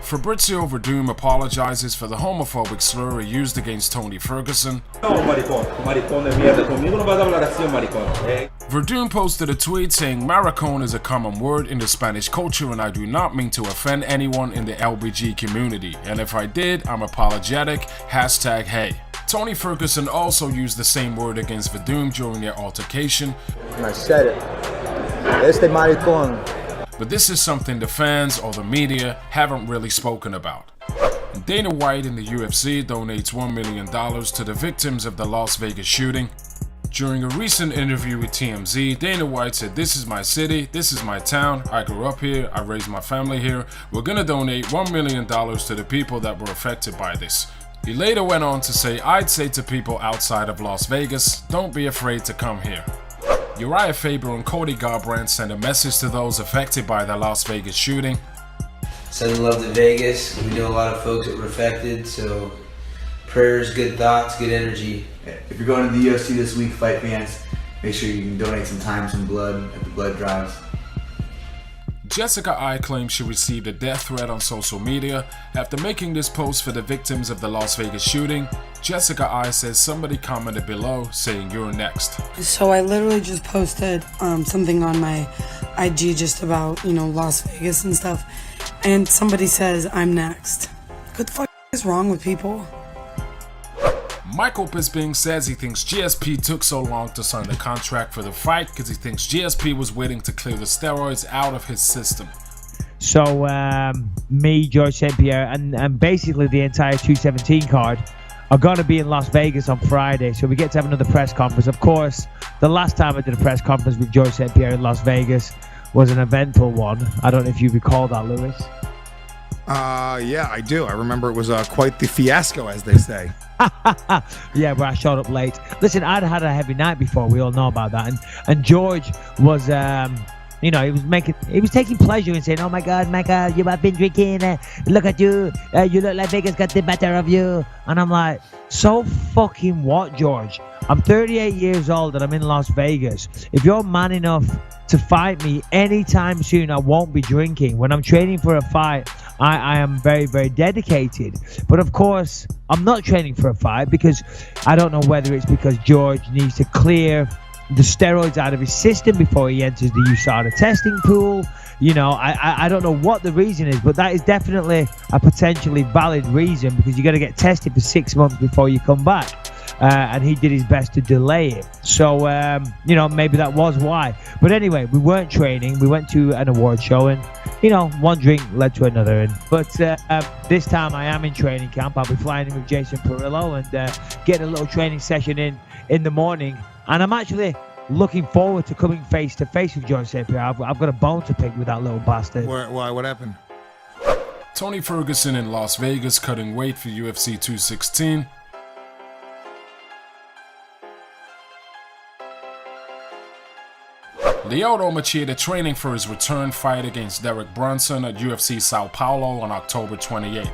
Fabrizio Werdum apologizes for the homophobic slur he used against Tony Ferguson. Werdum posted a tweet saying maricón is a common word in the Spanish culture and I do not mean to offend anyone in the LBG community, and if I did, I'm apologetic, #hey. Tony Ferguson also used the same word against Werdum during their altercation. And I said it. Este maricón. But this is something the fans or the media haven't really spoken about. Dana White in the UFC donates $1 million to the victims of the Las Vegas shooting. During a recent interview with TMZ, Dana White said, "This is my city, this is my town, I grew up here, I raised my family here, we're gonna donate $1 million to the people that were affected by this." He later went on to say, "I'd say to people outside of Las Vegas, don't be afraid to come here." Urijah, Faber and Cody Garbrandt sent a message to those affected by the Las Vegas shooting. Sending love to Vegas. We know a lot of folks that were affected, so prayers, good thoughts, good energy. If you're going to the UFC this week, fight fans, make sure you can donate some time, some blood at the blood drives. Jessica I claims she received a death threat on social media. After making this post for the victims of the Las Vegas shooting, Jessica I says somebody commented below saying you're next. So I literally just posted something on my IG just about, Las Vegas and stuff. And somebody says I'm next. What the fuck is wrong with people? Michael Bisping says he thinks GSP took so long to sign the contract for the fight because he thinks GSP was waiting to clear the steroids out of his system. So me, George St. Pierre, and basically the entire 217 card are going to be in Las Vegas on Friday. So we get to have another press conference. Of course, the last time I did a press conference with George St. Pierre in Las Vegas was an eventful one. I don't know if you recall that, Lewis. Yeah, I do. I remember it was quite the fiasco, as they say. Yeah, but I showed up late. Listen, I'd had a heavy night before. We all know about that. And George was, he was taking pleasure in saying, "Oh my God, you have been drinking. Look at you. You look like Vegas got the better of you." And I'm like, so fucking what, George? I'm 38 years old and I'm in Las Vegas. If you're man enough to fight me anytime soon, I won't be drinking. When I'm training for a fight, I am very, very dedicated. But of course, I'm not training for a fight because I don't know whether it's because George needs to clear the steroids out of his system before he enters the USADA testing pool. I don't know what the reason is, but that is definitely a potentially valid reason because you got to get tested for 6 months before you come back. And he did his best to delay it. So, maybe that was why. But anyway, we weren't training. We went to an award show and, one drink led to another. But this time I am in training camp. I'll be flying in with Jason Perillo and getting a little training session in the morning. And I'm actually looking forward to coming face to face with George St. Pierre. I've got a bone to pick with that little bastard. Why? What happened? Tony Ferguson in Las Vegas cutting weight for UFC 216. Lyoto Machida training for his return fight against Derek Brunson at UFC Sao Paulo on October 28.